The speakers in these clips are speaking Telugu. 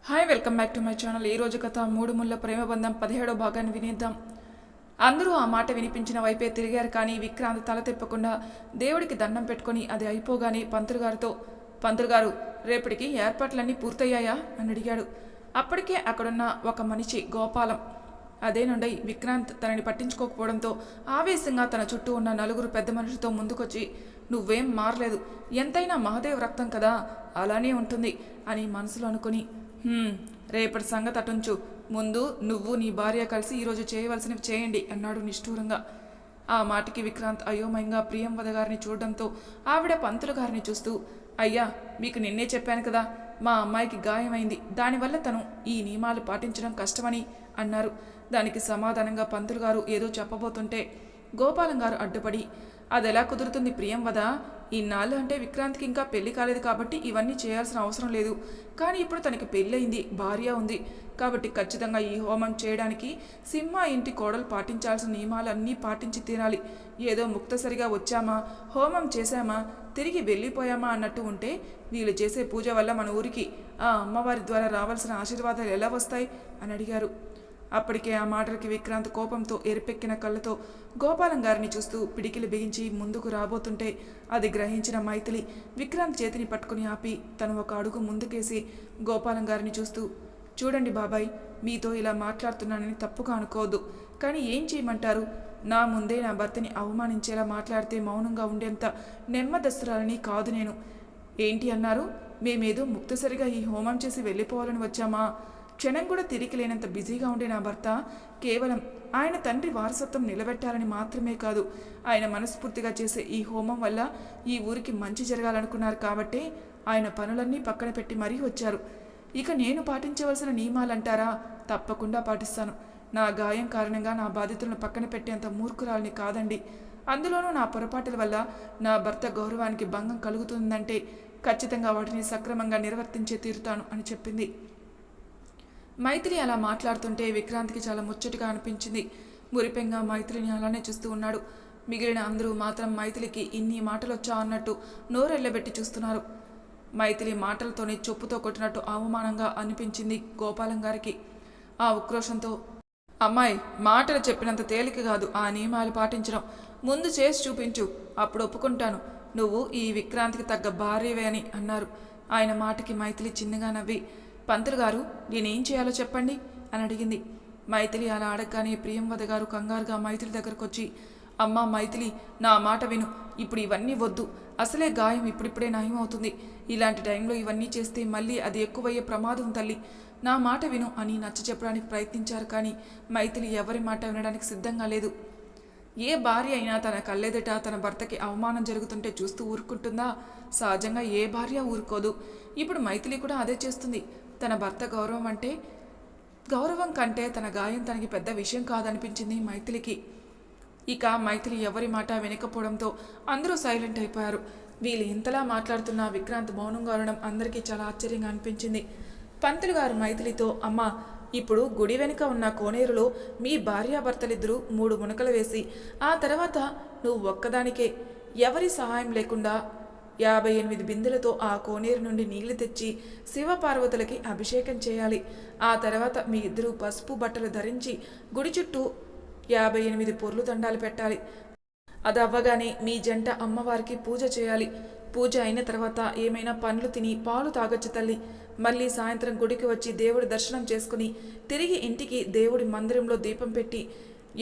Hi welcome back to my channel. ఈ రోజు కథ మూడు ముళ్ళ ప్రేమబంధం 17వ భాగాన్ని వినేద్దాం. అందరూ ఆ మాట వినిపించిన వైపే తిరిగారు. కానీ విక్రాంత్ తల తిప్పకుండా దేవుడికి దండం పెట్టుకొని అది అయిపోగానే పంతులు గారు రేపటికి ఏర్పాట్లన్నీ పూర్తయ్యాయా అని అడిగాడు. అప్పటికే అక్కడున్న ఒక మనిషి గోపాలం అదేనుండి విక్రాంత్ తనని పట్టించుకోకపోవడంతో ఆవేశంగా తన చుట్టూ ఉన్న నలుగురు పెద్ద మనుషులతో ముందుకొచ్చి, నువ్వేం మారలేదు, ఎంతైనా మహాదేవ్ రక్తం కదా, అలానే ఉంటుంది అని మనసులో అనుకుని, రేపటి సంగతి అటుంచు, ముందు నువ్వు నీ భార్య కలిసి ఈరోజు చేయవలసినవి చేయండి అన్నాడు నిష్ఠూరంగా. ఆ మాటకి విక్రాంత్ అయోమయంగా ప్రియంవద గారిని చూడడంతో ఆవిడ పంతులు గారిని చూస్తూ, అయ్యా మీకు నిన్నే చెప్పాను కదా, మా అమ్మాయికి గాయమైంది, దానివల్ల తను ఈ నియమాలు పాటించడం కష్టమని అన్నారు. దానికి సమాధానంగా పంతులు గారు ఏదో చెప్పబోతుంటే గోపాలం గారు అడ్డుపడి, అదెలా కుదురుతుంది ప్రియంవద, ఇన్నాళ్ళు అంటే విక్రాంత్కి ఇంకా పెళ్లి కాలేదు కాబట్టి ఇవన్నీ చేయాల్సిన అవసరం లేదు. కానీ ఇప్పుడు తనకి పెళ్ళయింది, భార్య ఉంది కాబట్టి ఖచ్చితంగా ఈ హోమం చేయడానికి సింహ ఇంటి కోడలు పాటించాల్సిన నియమాలన్నీ పాటించి తీరాలి. ఏదో ముక్తసరిగా వచ్చామా, హోమం చేశామా, తిరిగి వెళ్ళిపోయామా అన్నట్టు ఉంటే వీళ్ళు చేసే పూజ వల్ల మన ఊరికి ఆ అమ్మవారి ద్వారా రావాల్సిన ఆశీర్వాదాలు ఎలా వస్తాయి అని అడిగారు. అప్పటికే ఆ మాటలకి విక్రాంత్ కోపంతో ఎరిపెక్కిన కళ్ళతో గోపాలం గారిని చూస్తూ పిడికిలు బిగించి ముందుకు రాబోతుంటే అది గ్రహించిన మైథిలి విక్రాంత్ చేతిని పట్టుకుని ఆపి తను ఒక అడుగు ముందుకేసి గోపాలం గారిని చూస్తూ, చూడండి బాబాయ్, మీతో ఇలా మాట్లాడుతున్నానని తప్పుగా అనుకోవద్దు, కానీ ఏం చేయమంటారు, నా ముందే నా భర్తని అవమానించేలా మాట్లాడితే మౌనంగా ఉండేంత నెమ్మదస్తురాలని కాదు నేను. ఏంటి అన్నారు, మేమేదో ముక్తసరిగా ఈ హోమం చేసి వెళ్ళిపోవాలని వచ్చామా, క్షణం కూడా తిరిగి లేనంత బిజీగా ఉండే నా భర్త కేవలం ఆయన తండ్రి వారసత్వం నిలబెట్టాలని మాత్రమే కాదు, ఆయన మనస్ఫూర్తిగా చేసే ఈ హోమం వల్ల ఈ ఊరికి మంచి జరగాలనుకున్నారు కాబట్టే ఆయన పనులన్నీ పక్కన పెట్టి మరీ వచ్చారు. ఇక నేను పాటించవలసిన నియమాలంటారా, తప్పకుండా పాటిస్తాను. నా గాయం కారణంగా నా బాధితులను పక్కన పెట్టేంత మూర్ఖురాలని కాదండి. అందులోనూ నా పొరపాటుల వల్ల నా భర్త గౌరవానికి భంగం కలుగుతుందంటే ఖచ్చితంగా వాటిని సక్రమంగా నిర్వర్తించే తీరుతాను అని చెప్పింది. మైథిలి అలా మాట్లాడుతుంటే విక్రాంత్కి చాలా ముచ్చటగా అనిపించింది. మురిపెంగా మైథిలిని అలానే చూస్తూ ఉన్నాడు. మిగిలిన అందరూ మాత్రం మైథిలికి ఇన్ని మాటలు వచ్చా అన్నట్టు నోరెళ్ళబెట్టి చూస్తున్నారు. మైథిలి మాటలతోనే చెప్పుతో కొట్టినట్టు అవమానంగా అనిపించింది గోపాలం గారికి. ఆ ఉక్రోషంతో, అమ్మాయి, మాటలు చెప్పినంత తేలిక కాదు ఆ నియమాలు పాటించడం, ముందు చేసి చూపించు, అప్పుడు ఒప్పుకుంటాను, నువ్వు ఈ విక్రాంతికి తగ్గ భార్యవే అని అన్నారు. ఆయన మాటకి మైథిలి చిన్నగా నవ్వి, పంతులు గారు, నేనేం చేయాలో చెప్పండి అని అడిగింది. మైథిలి అలా అడగగానే ప్రియంవద గారు కంగారుగా మైథిలి దగ్గరకు వచ్చి, అమ్మా మైథిలి, నా మాట విను, ఇప్పుడు ఇవన్నీ వద్దు, అసలే గాయం ఇప్పుడిప్పుడే నయం అవుతుంది, ఇలాంటి టైంలో ఇవన్నీ చేస్తే మళ్ళీ అది ఎక్కువయ్యే ప్రమాదం తల్లి, నా మాట విను అని నచ్చ చెప్పడానికి ప్రయత్నించారు. కానీ మైథిలి ఎవరి మాట వినడానికి సిద్ధంగా లేదు. ఏ భార్య అయినా తన కళ్ళెదుట తన భర్తకి అవమానం జరుగుతుంటే చూస్తూ ఊరుకుంటుందా? సహజంగా ఏ భార్య ఊరుకోదు. ఇప్పుడు మైథిలి కూడా అదే చేస్తుంది. తన భర్త గౌరవం కంటే తన గాయం తనకి పెద్ద విషయం కాదనిపించింది మైథిలికి. ఇక మైథిలి ఎవరి మాట వినకపోవడంతో అందరూ సైలెంట్ అయిపోయారు. వీళ్ళు ఇంతలా మాట్లాడుతున్న విక్రాంత్ మౌనంగా ఉండడం అందరికీ చాలా ఆశ్చర్యంగా అనిపించింది. పంతులు గారు మైథిలితో, అమ్మ, ఇప్పుడు గుడి వెనుక ఉన్న కోనేరులో మీ భార్యాభర్తలిద్దరూ 3 మునకలు వేసి ఆ తర్వాత నువ్వు ఒక్కదానికే ఎవరి సహాయం లేకుండా 58 బిందెలతో ఆ కోనేరు నుండి నీళ్లు తెచ్చి శివపార్వతులకి అభిషేకం చేయాలి. ఆ తర్వాత మీ ఇద్దరూ పసుపు బట్టలు ధరించి గుడి చుట్టూ 58 పొర్లు దండాలు పెట్టాలి. అది అవ్వగానే మీ జంట అమ్మవారికి పూజ చేయాలి. పూజ అయిన తర్వాత ఏమైనా పండ్లు తిని పాలు తాగొచ్చు తల్లి. మళ్ళీ సాయంత్రం గుడికి వచ్చి దేవుడి దర్శనం చేసుకుని తిరిగి ఇంటికి దేవుడి మందిరంలో దీపం పెట్టి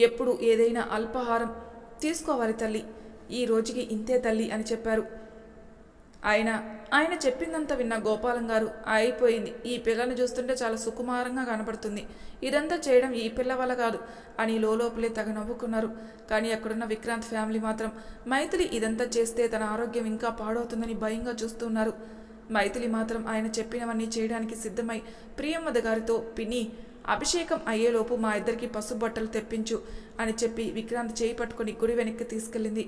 ఎప్పుడు ఏదైనా అల్పాహారం తీసుకోవాలి తల్లి. ఈ రోజుకి ఇంతే తల్లి అని చెప్పారు. ఆయన చెప్పిందంతా విన్న గోపాలం గారు, అయిపోయింది, ఈ పిల్లని చూస్తుంటే చాలా సుకుమారంగా కనపడుతుంది, ఇదంతా చేయడం ఈ పిల్ల వల్ల కాదు అని లోపలే తెగ నవ్వుకున్నారు. కానీ అక్కడున్న విక్రాంత్ ఫ్యామిలీ మాత్రం మైథిలి ఇదంతా చేస్తే తన ఆరోగ్యం ఇంకా పాడవుతుందని భయంగా చూస్తున్నారు. మైథిలి మాత్రం ఆయన చెప్పినవన్నీ చేయడానికి సిద్ధమై ప్రియంవద గారితో, పిన్ని, అభిషేకం అయ్యేలోపు మా ఇద్దరికి పసుపు బట్టలు తెప్పించు అని చెప్పి విక్రాంత్ చేయి పట్టుకుని గుడి వెనక్కి తీసుకెళ్ళింది.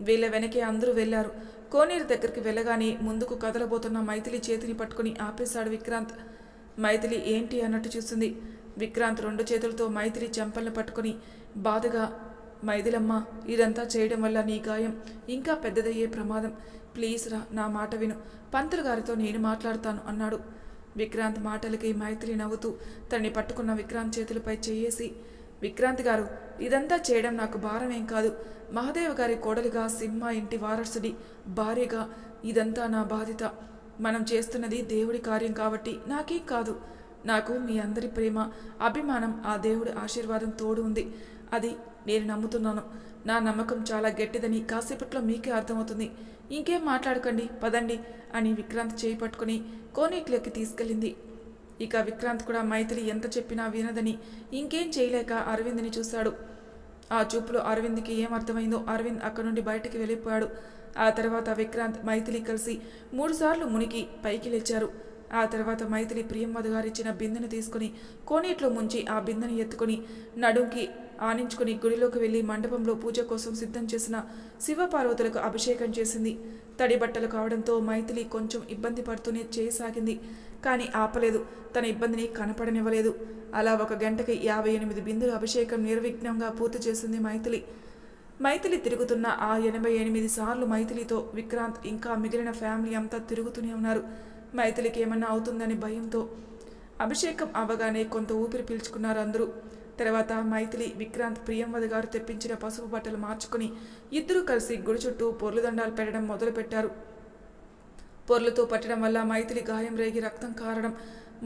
వీళ్ళ వెనకే అందరూ వెళ్లారు. కోనేరు దగ్గరికి వెళ్ళగానే ముందుకు కదలబోతున్న మైథిలి చేతిని పట్టుకుని ఆపేశాడు విక్రాంత్. మైథిలి ఏంటి అన్నట్టు చూస్తుంది. విక్రాంత్ 2 చేతులతో మైథిలి చెంపలను పట్టుకుని బాధగా, మైథిలమ్మ, ఇదంతా చేయడం వల్ల నీ గాయం ఇంకా పెద్దదయ్యే ప్రమాదం, ప్లీజ్ రా, నా మాట విను, పంతులు గారితో నేను మాట్లాడతాను అన్నాడు. విక్రాంత్ మాటలకి మైథిలి నవ్వుతూ తనని పట్టుకున్న విక్రాంత్ చేతులపై చేయేసి, విక్రాంత్ గారు, ఇదంతా చేయడం నాకు భారమేం కాదు. మహాదేవ్ గారి కోడలిగా, సింహ ఇంటి వారసుడి భార్యగా ఇదంతా నా బాధ్యత. మనం చేస్తున్నది దేవుడి కార్యం కాబట్టి నాకేం కాదు. నాకు మీ అందరి ప్రేమ, అభిమానం, ఆ దేవుడి ఆశీర్వాదం తోడు ఉంది. అది నేను నమ్ముతున్నాను. నా నమ్మకం చాలా గట్టిదని కాసేపట్లో మీకే అర్థమవుతుంది. ఇంకేం మాట్లాడకండి, పదండి అని విక్రాంత్ చేయి పట్టుకుని కోనేట్లోకి తీసుకెళ్ళింది. ఇక విక్రాంత్ కూడా మైథిలి ఎంత చెప్పినా వినదని ఇంకేం చేయలేక అరవింద్ని చూశాడు. ఆ చూపులో అరవింద్కి ఏం అర్థమైందో అరవింద్ అక్కడి నుండి బయటికి వెళ్ళిపోయాడు. ఆ తర్వాత విక్రాంత్ మైథిలి కలిసి 3 సార్లు మునిగి పైకి లేచారు. ఆ తర్వాత మైథిలి ప్రియంవద గారిచ్చిన బిందెను తీసుకుని కోనేట్లో ముంచి ఆ బిందెను ఎత్తుకుని నడుంకి ఆనించుకుని గుడిలోకి వెళ్లి మండపంలో పూజ కోసం సిద్ధం చేసిన శివపార్వతులకు అభిషేకం చేసింది. తడి బట్టలు కావడంతో మైథిలి కొంచెం ఇబ్బంది పడుతూనే చేయసాగింది. కానీ ఆపలేదు. తన ఇబ్బందిని కనపడనివ్వలేదు. అలా 1 గంటకి 58 బిందులు అభిషేకం నిర్విఘ్నంగా పూర్తి చేసింది మైథిలి తిరుగుతున్న ఆ 88 సార్లు మైథిలితో విక్రాంత్ ఇంకా మిగిలిన ఫ్యామిలీ అంతా తిరుగుతూనే ఉన్నారు. మైథిలికి ఏమన్నా అవుతుందని భయంతో. అభిషేకం అవ్వగానే కొంత ఊపిరి పీల్చుకున్నారు అందరూ. తర్వాత మైథిలి, విక్రాంత్ ప్రియంవద గారు తెప్పించిన పసుపు బట్టలు మార్చుకుని ఇద్దరూ కలిసి గుడి చుట్టూ పొర్లు దండాలు పెట్టడం మొదలుపెట్టారు. పొర్లుతో పట్టడం వల్ల మైథిలి గాయం రేగి రక్తం కారడం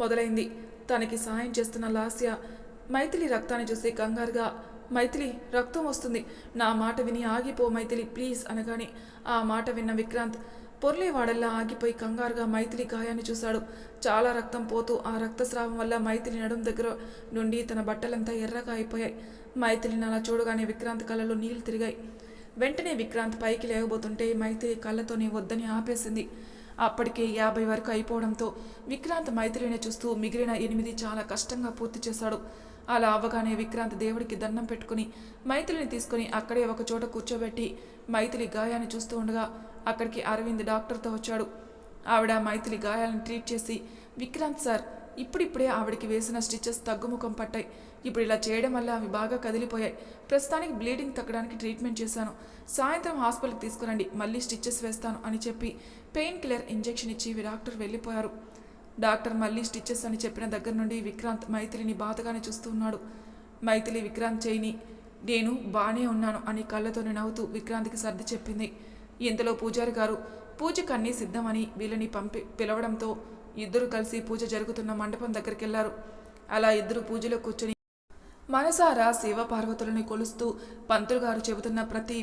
మొదలైంది. తనకి సాయం చేస్తున్న లాస్య మైథిలి రక్తాన్ని చూసి కంగారుగా, మైథిలి, రక్తం వస్తుంది, నా మాట విని ఆగిపో మైథిలి ప్లీజ్ అనగానే ఆ మాట విన్న విక్రాంత్ పొర్లేవాడల్లా ఆగిపోయి కంగారుగా మైథిలి గాయాన్ని చూశాడు. చాలా రక్తం పోతూ ఆ రక్తస్రావం వల్ల మైథిలి నడుం దగ్గర నుండి తన బట్టలంతా ఎర్రగా అయిపోయాయి. మైథిలిని అలా చూడగానే విక్రాంత్ కళ్ళలో నీళ్లు తిరిగాయి. వెంటనే విక్రాంత్ పైకి లేవబోతుంటే మైథిలి కళ్ళతోనే వద్దని ఆపేసింది. అప్పటికే 50 వరకు అయిపోవడంతో విక్రాంత్ మైథిలిని చూస్తూ మిగిలిన 8 చాలా కష్టంగా పూర్తి చేశాడు. అలా అవ్వగానే విక్రాంత్ దేవుడికి దండం పెట్టుకుని మైథిలిని తీసుకుని అక్కడే ఒక చోట కూర్చోబెట్టి మైథిలి గాయాన్ని చూస్తూ ఉండగా అక్కడికి అరవింద్ డాక్టర్తో వచ్చాడు. ఆవిడ మైథిలి గాయాలను ట్రీట్ చేసి, విక్రాంత్ సార్, ఇప్పుడిప్పుడే ఆవిడికి వేసిన స్టిచెస్ తగ్గుముఖం పట్టాయి. ఇప్పుడు ఇలా చేయడం వల్ల అవి బాగా కదిలిపోయాయి. ప్రస్తుతానికి బ్లీడింగ్ తగ్గడానికి ట్రీట్మెంట్ చేశాను. సాయంత్రం హాస్పిటల్కి తీసుకురండి, మళ్ళీ స్టిచెస్ వేస్తాను అని చెప్పి పెయిన్ కిల్లర్ ఇంజెక్షన్ ఇచ్చి డాక్టర్ వెళ్ళిపోయారు. డాక్టర్ మళ్ళీ స్టిచెస్ అని చెప్పిన దగ్గర నుండి విక్రాంత్ మైథిలిని బాధగానే చూస్తూ ఉన్నాడు. మైథిలి విక్రాంత్ చేయిని, నేను బానే ఉన్నాను అని కళ్ళతోనే నవ్వుతూ విక్రాంత్కి సర్ది చెప్పింది. ఇంతలో పూజారి గారు పూజకు అన్నీ సిద్ధమని వీళ్ళని పిలవడంతో ఇద్దరు కలిసి పూజ జరుగుతున్న మండపం దగ్గరికి వెళ్లారు. అలా ఇద్దరు పూజలో కూర్చొని మనసారా శివపార్వతులని కొలుస్తూ పంతులు గారు చెబుతున్న ప్రతి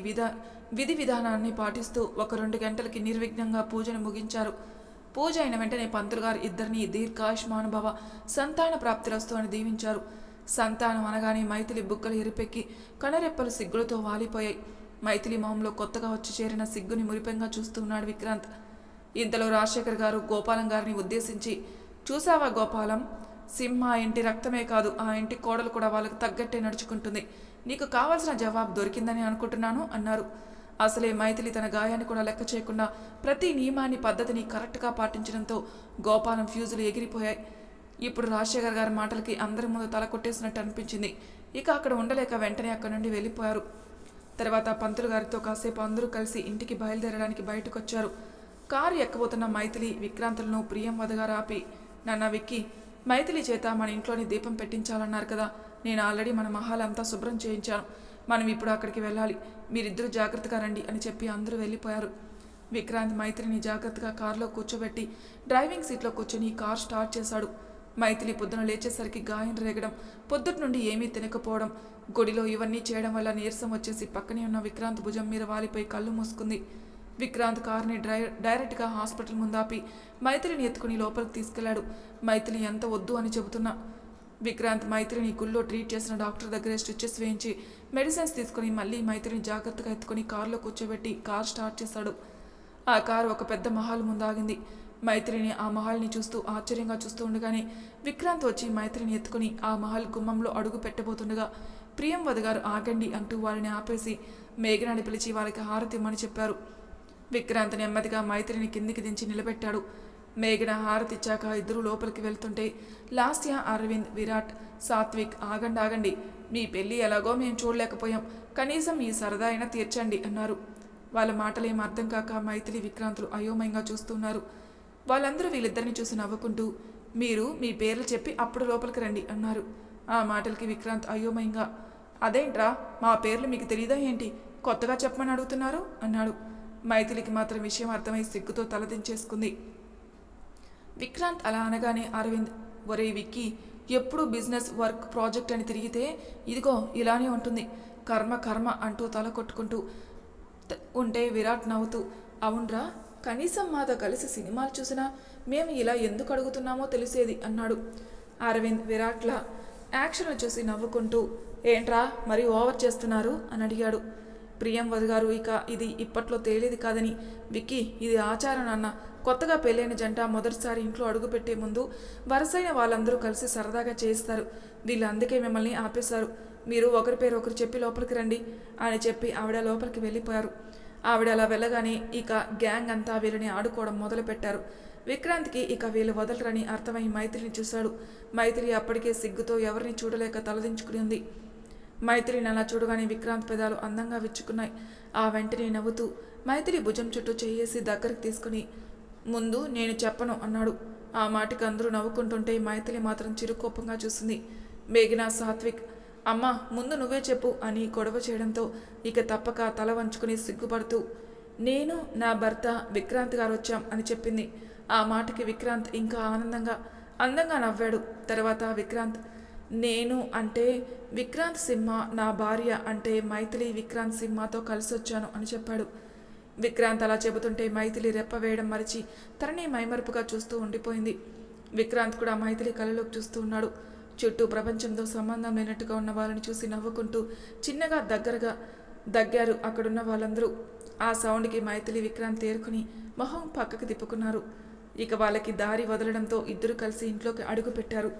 విధి విధానాన్ని పాటిస్తూ 1-2 గంటలకి నిర్విఘ్నంగా పూజను ముగించారు. పూజ అయిన వెంటనే పంతులు గారు ఇద్దరిని దీర్ఘాయుష్మానుభవ సంతాన ప్రాప్తిరస్తు అని దీవించారు. సంతానం అనగానే మైథిలి బుగ్గలు ఎరిపెక్కి కనరెప్పలు సిగ్గులతో వాలిపోయాయి. మైథిలి మొహంలో కొత్తగా వచ్చి చేరిన సిగ్గుని మురిపెంగా చూస్తూ ఉన్నాడు విక్రాంత్. ఇంతలో రాజశేఖర్ గారు గోపాలం గారిని ఉద్దేశించి, చూసావా గోపాలం, సింహ ఇంటి రక్తమే కాదు, ఆ ఇంటి కోడలు కూడా వాళ్ళకు తగ్గట్టే నడుచుకుంటుంది. నీకు కావాల్సిన జవాబు దొరికిందని అనుకుంటున్నాను అన్నారు. అసలే మైథిలి తన గాయాన్ని కూడా లెక్క చేయకుండా ప్రతి నియమాన్ని, పద్ధతిని కరెక్ట్గా పాటించడంతో గోపాలం ఫ్యూజులు ఎగిరిపోయాయి. ఇప్పుడు రాజశేఖర్ గారి మాటలకి అందరి ముందు తల కొట్టేసినట్టు అనిపించింది. ఇక అక్కడ ఉండలేక వెంటనే అక్కడి నుండి వెళ్ళిపోయారు. తర్వాత పంతులు గారితో కాసేపు అందరూ కలిసి ఇంటికి బయలుదేరడానికి బయటకు వచ్చారు. కారు ఎక్కబోతున్న మైథిలి విక్రాంతులను ప్రియంవద గారు ఆపి, నాన్న విక్కీ, మైథిలి చేత మన ఇంట్లోని దీపం పెట్టించాలన్నారు కదా, నేను ఆల్రెడీ మన మహాలంతా శుభ్రం చేయించాను. మనం ఇప్పుడు అక్కడికి వెళ్ళాలి, మీరిద్దరూ జాగ్రత్తగా రండి అని చెప్పి అందరూ వెళ్ళిపోయారు. విక్రాంత్ మైథిలిని జాగ్రత్తగా కారులో కూర్చోబెట్టి డ్రైవింగ్ సీట్లో కూర్చొని కార్ స్టార్ట్ చేశాడు. మైథిలి పొద్దున లేచేసరికి గాయం రేగడం, పొద్దుటి నుండి ఏమీ తినకపోవడం, గుడిలో ఇవన్నీ చేయడం వల్ల నీరసం వచ్చేసి పక్కనే ఉన్న విక్రాంత్ భుజం మీద వాలిపోయి కళ్ళు మూసుకుంది. విక్రాంత్ కార్ని డైరెక్ట్గా హాస్పిటల్ ముందాపి మైథిలిని ఎత్తుకుని లోపలికి తీసుకెళ్లాడు. మైథిలి ఎంత వద్దు అని చెబుతున్నా విక్రాంత్ మైథిలిని గుళ్ళో ట్రీట్ చేసిన డాక్టర్ దగ్గరే స్టిచెస్ వేయించి మెడిసిన్స్ తీసుకుని మళ్ళీ మైథిలిని జాగ్రత్తగా ఎత్తుకుని కారులో కూర్చోబెట్టి కార్ స్టార్ట్ చేశాడు. ఆ కారు ఒక పెద్ద మహల్ ముందాగింది. మైథిలిని ఆ మహల్ని చూస్తూ ఆశ్చర్యంగా చూస్తూ ఉండగానే విక్రాంత్ వచ్చి మైథిలిని ఎత్తుకుని ఆ మహల్ గుమ్మంలో అడుగు పెట్టబోతుండగా ప్రియంవద గారు ఆగండి అంటూ వారిని ఆపేసి మేఘనాని పిలిచి వాళ్ళకి హారతి ఇమ్మని చెప్పారు. విక్రాంత్ నెమ్మదిగా మైథిలిని కిందికి దించి నిలబెట్టాడు. మేఘన హారతిచ్చాక ఇద్దరు లోపలికి వెళ్తుంటే లాస్య, అరవింద్, విరాట్, సాత్విక్, ఆగండి, మీ పెళ్ళి ఎలాగో మేము చూడలేకపోయాం, కనీసం ఈ సరదా అయినా తీర్చండి అన్నారు. వాళ్ళ మాటలేం అర్థం కాక మైథిలి, విక్రాంతులు అయోమయంగా చూస్తున్నారు. వాళ్ళందరూ వీళ్ళిద్దరిని చూసి నవ్వుకుంటూ, మీరు మీ పేర్లు చెప్పి అప్పుడు లోపలికి రండి అన్నారు. ఆ మాటలకి విక్రాంత్ అయోమయంగా, అదేంట్రా మా పేర్లు మీకు తెలియదా ఏంటి, కొత్తగా చెప్పమని అడుగుతున్నారు అన్నాడు. మైథిలికి మాత్రం విషయం అర్థమై సిగ్గుతో తలదించేసుకుంది. విక్రాంత్ అలా అనగానే అరవింద్, ఒరే విక్కీ, ఎప్పుడు బిజినెస్ వర్క్ ప్రాజెక్ట్ అని తిరిగితే ఇదిగో ఇలానే ఉంటుంది, కర్మ కర్మ అంటూ తల కొట్టుకుంటూ ఉంటే విరాట్ నవ్వుతూ, అవునరా, కనీసం మాతో కలిసి సినిమాలు చూసినా మేము ఇలా ఎందుకు అడుగుతున్నామో తెలిసేది అన్నాడు. అరవింద్ విరాట్ల యాక్షన్లు చూసి నవ్వుకుంటూ, ఏంట్రా మరి ఓవర్ చేస్తున్నారు అని అడిగాడు. ప్రియంవద గారు, ఇక ఇది ఇప్పట్లో తేలేది కాదని, విక్కీ ఇది ఆచారం నాన్న, కొత్తగా పెళ్ళైన జంట మొదటిసారి ఇంట్లో అడుగుపెట్టే ముందు వరుసైన వాళ్ళందరూ కలిసి సరదాగా చేయిస్తారు, వీళ్ళు అందుకే మిమ్మల్ని ఆపేశారు, మీరు ఒకరి పేరు ఒకరు చెప్పి లోపలికి రండి అని చెప్పి ఆవిడ లోపలికి వెళ్ళిపోయారు. ఆవిడ అలా వెళ్ళగానే ఇక గ్యాంగ్ అంతా వీళ్ళని ఆడుకోవడం మొదలుపెట్టారు. విక్రాంత్కి ఇక వీళ్ళు వదలరని అర్థమై మైథిలిని చూశాడు. మైథిలి అప్పటికే సిగ్గుతో ఎవరిని చూడలేక తలదించుకుని ఉంది. మైథిలిని అలా చూడగానే విక్రాంత్ పెదాలు అందంగా విచ్చుకున్నాయి. ఆ వెంటనే నవ్వుతూ మైథిలి భుజం చుట్టూ చేయేసి దగ్గరికి తీసుకుని, ముందు నేను చెప్పను అన్నాడు. ఆ మాటకి అందరూ నవ్వుకుంటుంటే మైథిలి మాత్రం చిరుకోపంగా చూసింది. మేఘనా, సాత్విక్, అమ్మా ముందు నువ్వే చెప్పు అని గొడవ చేయడంతో ఇక తప్పక తల వంచుకుని సిగ్గుపడుతూ, నేను నా భర్త విక్రాంత్ గారు వచ్చాం అని చెప్పింది. ఆ మాటకి విక్రాంత్ ఇంకా అందంగా నవ్వాడు. తర్వాత విక్రాంత్, నేను అంటే విక్రాంత్ సింహ, నా భార్య అంటే మైథిలి విక్రాంత్ సింహతో కలిసి వచ్చాను అని చెప్పాడు. విక్రాంత్ అలా చెబుతుంటే మైథిలి రెప్ప వేయడం మరిచి తనని మైమరుపుగా చూస్తూ ఉండిపోయింది. విక్రాంత్ కూడా మైథిలి కళ్ళలోకి చూస్తూ ఉన్నాడు. చుట్టూ ప్రపంచంతో సంబంధం లేనట్టుగా ఉన్న వాళ్ళని చూసి నవ్వుకుంటూ చిన్నగా దగ్గారు అక్కడున్న వాళ్ళందరూ. ఆ సౌండ్కి మైథిలి విక్రాంత్ తేరుకుని మొహం పక్కకు తిప్పుకున్నారు. ఇక వాళ్ళకి దారి వదలడంతో ఇద్దరు కలిసి ఇంట్లోకి అడుగు పెట్టారు.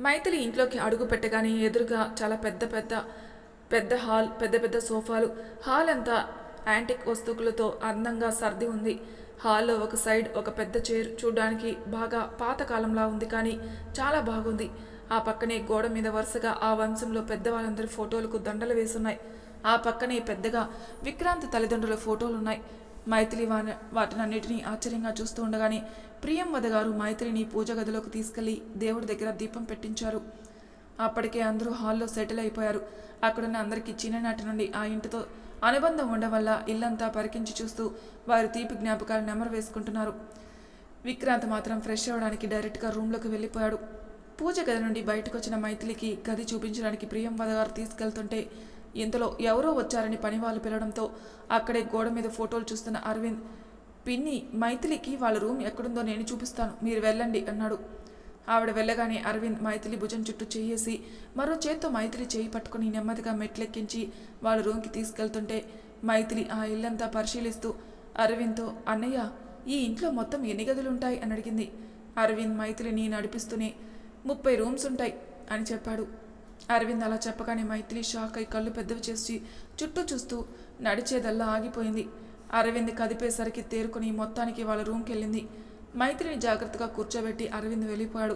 మైథిలి ఇంట్లోకి అడుగు పెట్టగానే ఎదురుగా చాలా పెద్ద హాల్, పెద్ద సోఫాలు, హాల్ అంతా యాంటిక్ వస్తువులతో అందంగా సర్ది ఉంది. హాల్లో ఒక సైడ్ ఒక పెద్ద చైర్, చూడడానికి బాగా పాతకాలంలా ఉంది కానీ చాలా బాగుంది. ఆ పక్కనే గోడ మీద వరుసగా ఆ వంశంలో పెద్దవాళ్ళందరి ఫోటోలకు దండలు వేసున్నాయి. ఆ పక్కనే పెద్దగా విక్రాంత్ తల్లిదండ్రుల ఫోటోలున్నాయి. మైథిలి వాటినన్నిటినీ ఆశ్చర్యంగా చూస్తూ ఉండగానే ప్రియంవద గారు మైథిలిని పూజ గదిలోకి తీసుకెళ్లి దేవుడి దగ్గర దీపం పెట్టించారు. అప్పటికే అందరూ హాల్లో సెటిల్ అయిపోయారు. అక్కడున్న అందరికీ చిన్ననాటి నుండి ఆ ఇంటితో అనుబంధం ఉండడం వల్ల ఇల్లంతా పరికించి చూస్తూ వారి తీపి జ్ఞాపకాలు నెమరు వేసుకుంటున్నారు. విక్రాంత్ మాత్రం ఫ్రెష్ అవ్వడానికి డైరెక్ట్గా రూమ్లోకి వెళ్ళిపోయాడు. పూజ గది నుండి బయటకు వచ్చిన మైథిలికి గది చూపించడానికి ప్రియంవద గారు తీసుకెళ్తుంటే ఇంతలో ఎవరో వచ్చారని పని వాళ్ళు పిలవడంతో అక్కడే గోడ మీద ఫోటోలు చూస్తున్న అరవింద్, పిన్ని, మైథిలికి వాళ్ళ రూమ్ ఎక్కడుందో నేను చూపిస్తాను, మీరు వెళ్ళండి అన్నాడు. ఆవిడ వెళ్ళగానే అరవింద్ మైథిలి భుజం చుట్టూ చేయేసి మరో చేత్తో మైథిలి చేయి పట్టుకుని నెమ్మదిగా మెట్లెక్కించి వాళ్ళ రూమ్కి తీసుకెళ్తుంటే మైథిలి ఆ ఇల్లంతా పరిశీలిస్తూ అరవింద్తో, అన్నయ్య, ఈ ఇంట్లో మొత్తం ఎన్ని గదులుంటాయి అని అడిగింది. అరవింద్ మైథిలిని నడిపిస్తూనే 30 రూమ్స్ ఉంటాయి అని చెప్పాడు. అరవింద్ అలా చెప్పగానే మైథిలి షాక్ అయి కళ్ళు పెద్దవి చేసి చుట్టూ చూస్తూ నడిచేదల్లా ఆగిపోయింది. అరవింద్ కదిపేసరికి తేరుకుని మొత్తానికి వాళ్ళ రూమ్కి వెళ్ళింది. మైథిలిని జాగ్రత్తగా కూర్చోబెట్టి అరవింద్ వెళ్ళిపోయాడు.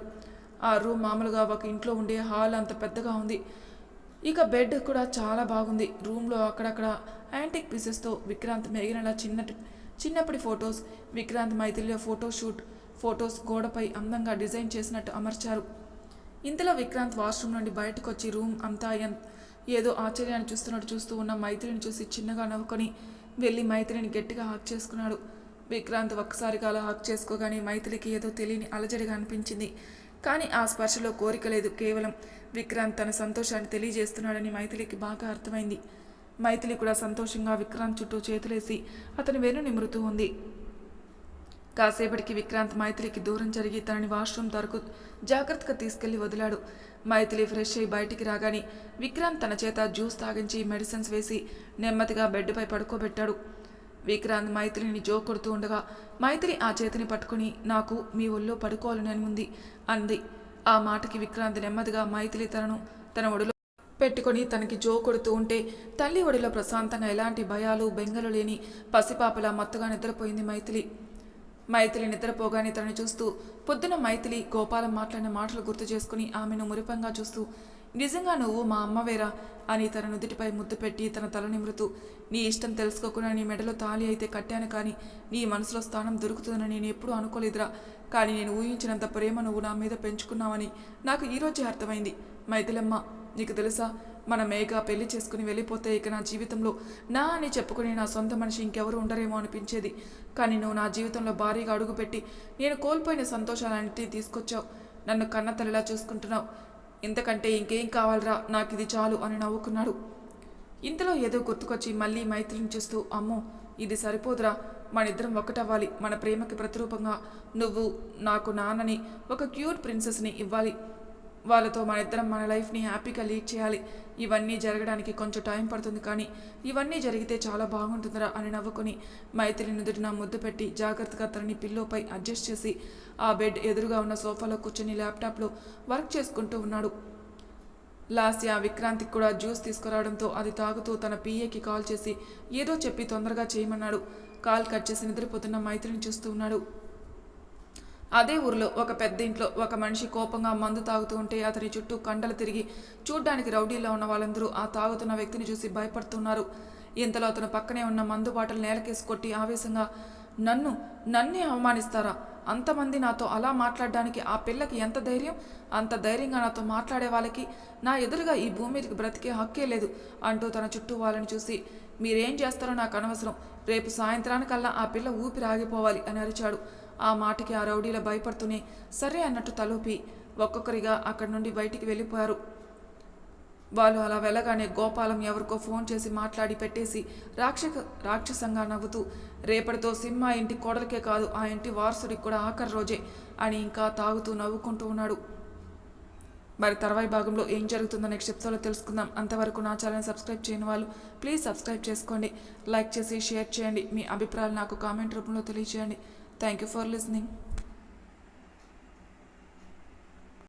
ఆ రూమ్ మామూలుగా ఒక ఇంట్లో ఉండే హాల్ అంత పెద్దగా ఉంది. ఇక బెడ్ కూడా చాలా బాగుంది. రూమ్లో అక్కడక్కడ యాంటిక్ పీసెస్తో విక్రాంత్ మేఘనలా చిన్నప్పటి ఫొటోస్, విక్రాంత్ మైథిలిలో ఫొటోస్ గోడపై అందంగా డిజైన్ చేసినట్టు అమర్చారు. ఇంతలో విక్రాంత్ వాష్రూమ్ నుండి బయటకు వచ్చి రూమ్ అంతా ఏదో ఆశ్చర్యాన్ని చూస్తూ ఉన్న మైథిలిని చూసి చిన్నగా నవ్వుకొని వెళ్ళి మైథిలిని గట్టిగా హాక్ చేసుకున్నాడు. విక్రాంత్ ఒక్కసారిగా అలా హాక్ చేసుకోగానే మైథిలికి ఏదో తెలియని అలజడిగా అనిపించింది. కానీ ఆ స్పర్శలో కోరిక లేదు, కేవలం విక్రాంత్ తన సంతోషాన్ని తెలియజేస్తున్నాడని మైథిలికి బాగా అర్థమైంది. మైథిలి కూడా సంతోషంగా విక్రాంత్ చుట్టూ చేతులేసి అతని వెన్ను నిమురుతూ ఉంది. కాసేపటికి విక్రాంత్ మైథిలికి దూరం జరిగి తనని వాష్రూమ్ వరకు జాగ్రత్తగా తీసుకెళ్లి వదిలాడు. మైథిలి ఫ్రెష్ అయి బయటికి రాగానే విక్రాంత్ తన చేత జ్యూస్ తాగించి మెడిసిన్స్ వేసి నెమ్మదిగా బెడ్పై పడుకోబెట్టాడు. విక్రాంత్ మైథిలిని జో కొడుతూ ఉండగా మైథిలి ఆ చేతిని పట్టుకుని, నాకు మీ ఒళ్ళో పడుకోవాలని ఉంది అంది. ఆ మాటకి విక్రాంత్ నెమ్మదిగా మైథిలి తన ఒడిలో పెట్టుకొని తనకి జో కొడుతూ ఉంటే తల్లి ఒడిలో ప్రశాంతంగా ఎలాంటి భయాలు బెంగలు లేని పసిపాపలా మత్తుగా నిద్రపోయింది మైథిలి నిద్రపోగానే తనని చూస్తూ పొద్దున మైథిలి గోపాలం మాట్లాడిన మాటలు గుర్తు చేసుకుని ఆమెను మురిపంగా చూస్తూ, నిజంగా నువ్వు మా అమ్మవేరా అని తన నుదుటిపై ముద్దు పెట్టి తన తల నిమృతూ, నీ ఇష్టం తెలుసుకోకుండా నీ మెడలో తాళి అయితే కట్టాను, కానీ నీ మనసులో స్థానం దొరుకుతుందని నేను ఎప్పుడూ అనుకోలేదురా. కానీ నేను ఊహించినంత ప్రేమ నువ్వు నా మీద పెంచుకున్నావని నాకు ఈరోజే అర్థమైంది. మైథిలమ్మ, నీకు తెలుసా, మన మేఘ పెళ్లి చేసుకుని వెళ్ళిపోతే ఇక నా జీవితంలో నా అని చెప్పుకుని నా సొంత మనిషి ఇంకెవరు ఉండరేమో అనిపించేది. కానీ నువ్వు నా జీవితంలో భారీగా అడుగుపెట్టి నేను కోల్పోయిన సంతోషాలన్నింటినీ తీసుకొచ్చావు. నన్ను కన్న తల్లిలా చూసుకుంటున్నావు. ఇంతకంటే ఇంకేం కావాలరా, నాకు ఇది చాలు అని నవ్వుకున్నాడు. ఇంతలో ఏదో గుర్తుకొచ్చి మళ్ళీ మైత్రిని చూస్తూ, అమ్మో ఇది సరిపోదురా, మనిద్దరం ఒకటవ్వాలి. మన ప్రేమకి ప్రతిరూపంగా నువ్వు నాకు నాన్నని, ఒక క్యూట్ ప్రిన్సెస్ని ఇవ్వాలి. వాళ్ళతో మనిద్దరం మన లైఫ్ని హ్యాపీగా లీడ్ చేయాలి. ఇవన్నీ జరగడానికి కొంచెం టైం పడుతుంది, కానీ ఇవన్నీ జరిగితే చాలా బాగుంటుందిరా అని నవ్వుకొని మైత్రి నుదుటిన ముద్దు పెట్టి జాగ్రత్తగా తనని పిల్లోపై అడ్జస్ట్ చేసి ఆ బెడ్ ఎదురుగా ఉన్న సోఫాలో కూర్చొని ల్యాప్టాప్లో వర్క్ చేసుకుంటూ ఉన్నాడు. లాస్య విక్రాంతికి కూడా జ్యూస్ తీసుకురావడంతో అది తాగుతూ తన పిఏకి కాల్ చేసి ఏదో చెప్పి తొందరగా చేయమన్నాడు. కాల్ కట్ చేసి నిద్రపోతున్న మైత్రిని చూస్తూ ఉన్నాడు. అదే ఊరిలో ఒక పెద్ద ఇంట్లో ఒక మనిషి కోపంగా మందు తాగుతూ ఉంటే అతని చుట్టూ కండలు తిరిగి చూడ్డానికి రౌడీలో ఉన్న వాళ్ళందరూ ఆ తాగుతున్న వ్యక్తిని చూసి భయపడుతున్నారు. ఇంతలో అతను పక్కనే ఉన్న మందు బాటలు నేలకేసి కొట్టి ఆవేశంగా, నన్నే అవమానిస్తారా? అంతమంది నాతో అలా మాట్లాడడానికి ఆ పిల్లకి ఎంత ధైర్యం? అంత ధైర్యంగా నాతో మాట్లాడే వాళ్ళకి నా ఎదురుగా ఈ భూమి మీదకి బ్రతికే హక్కే లేదు అంటూ తన చుట్టూ వాళ్ళని చూసి, మీరేం చేస్తారో నాకు అనవసరం, రేపు సాయంత్రానికల్లా ఆ పిల్ల ఊపిరి ఆగిపోవాలి అని అరిచాడు. ఆ మాటకి ఆ రౌడీల భయపడుతూనే సరే అన్నట్టు తలూపి ఒక్కొక్కరిగా అక్కడి నుండి బయటికి వెళ్ళిపోయారు. వాళ్ళు అలా వెళ్ళగానే గోపాలం ఎవరికో ఫోన్ చేసి మాట్లాడి పెట్టేసి రాక్షసంగా నవ్వుతూ, రేపటితో సింహ ఇంటి కోడలికే కాదు ఆ ఇంటి వారసుడికి కూడా ఆఖరి రోజే అని ఇంకా తాగుతూ నవ్వుకుంటూ ఉన్నాడు. మరి తర్వాయి భాగంలో ఏం జరుగుతుందో నెక్స్ట్ ఎపిసోడ్లో తెలుసుకుందాం. అంతవరకు నా ఛానల్ సబ్స్క్రైబ్ చేయని వాళ్ళు ప్లీజ్ సబ్స్క్రైబ్ చేసుకోండి, లైక్ చేసి షేర్ చేయండి, మీ అభిప్రాయాలు నాకు కామెంట్ రూపంలో తెలియజేయండి. Thank you for listening.